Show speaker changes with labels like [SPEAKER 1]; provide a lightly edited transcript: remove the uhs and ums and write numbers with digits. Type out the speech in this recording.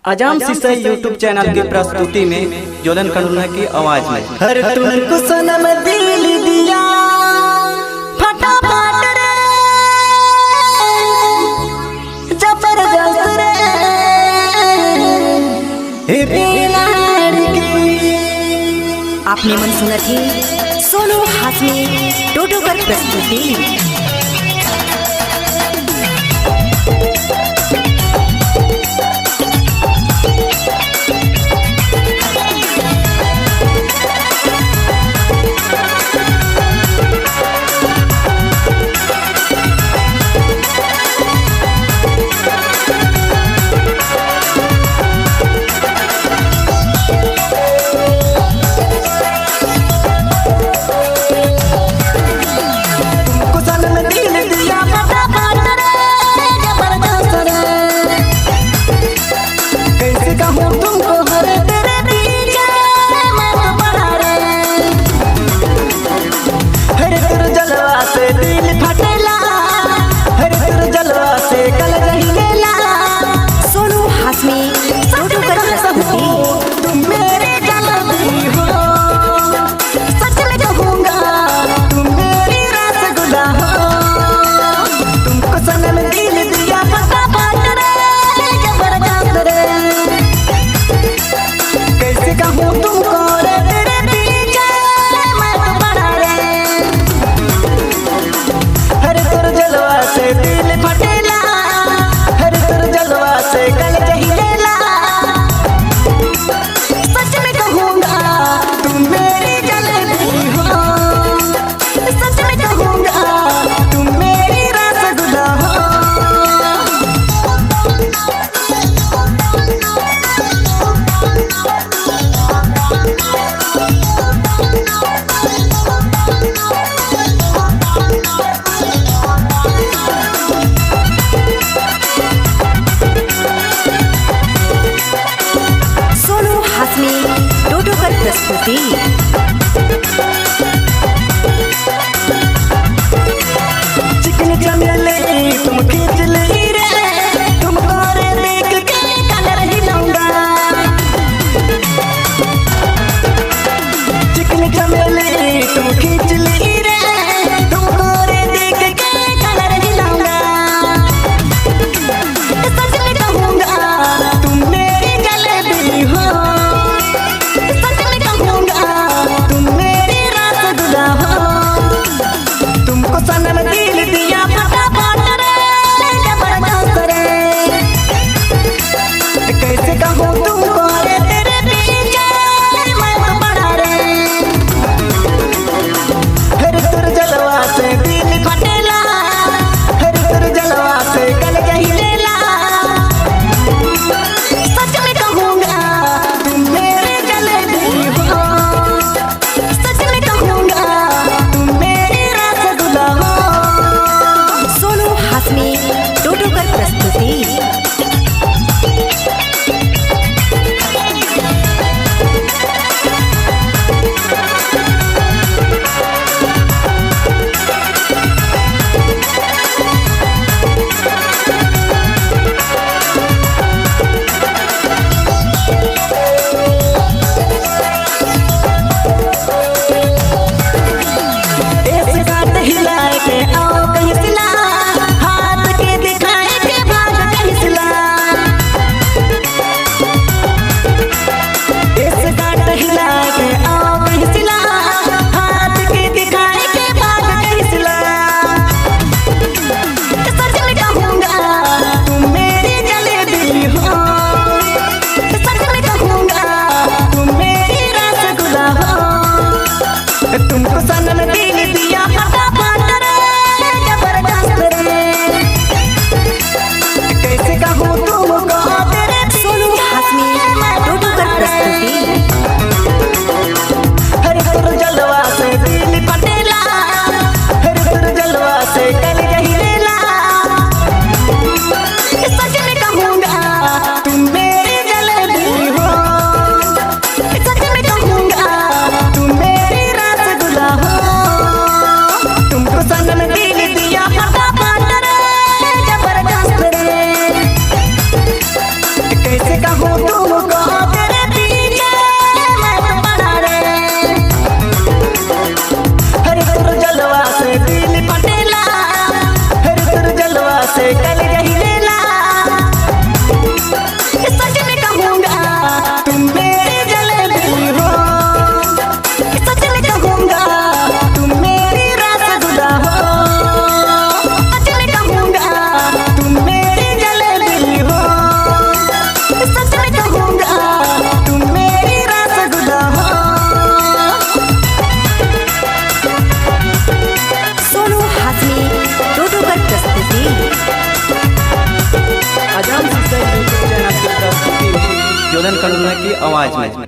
[SPEAKER 1] अजाम Sisai YouTube channel की प्रस्तुति में जोलन कनुल्ला की आवाज में
[SPEAKER 2] हर तुमको सनम दिल दिया फटाफट रे जबरदस्त रे हे लड़की।
[SPEAKER 3] आपने मन सुना थी सोनू हासमी टोटोकर प्रस्तुति।
[SPEAKER 2] चिकन चमेली तुम खींच ली रे, तुमको रे देख के कलर हिलाऊंगा। चिकन चमेली तुम खींच ली रे, तुमको रे देख के कलर हिलाऊंगा। सच में कहूंगा तुम मेरी जलेबी हो, सच में कहूंगा तुम मेरी रसगुल्ला हो। तुमको सनम दिल दिया फटाफट रे जबरदस्त रे, कैसे कहूँ तुमको रे तेरे पीछे मैं पड़ा रे। हर तुर जलवा से दिल फटेला, हर तुर जलवा से कल जहिलेला। सच में कहूँगा तुम मेरे जलेबी हो, सच में कहूँगा तुम मेरी रसगुल्ला हो।
[SPEAKER 3] सोनू हासमी टोटोकर प्रस्तुति।
[SPEAKER 2] कहूँ तुमको तेरे पीछे मैं तो पड़ा रे। हर तुर जलवा से दिल पटेला, हर तुर जलवा से कल रही लेला। सच में कहूँगा तुम मेरी जलेबी हो, सच में कहूँगा तुम मेरी रसगुल्ला हो, सच में कहूँगा तुम मेरी जलेबी हो, सच में कहूँगा तुम मेरी रसगुल्ला हो।
[SPEAKER 3] सोनू हाशमी टोटोकर प्रस्तुति।
[SPEAKER 1] आजाम सिस्टम यूट्यूब चैनल की प्रस्तुति में जोलन कनुना की आवाज में।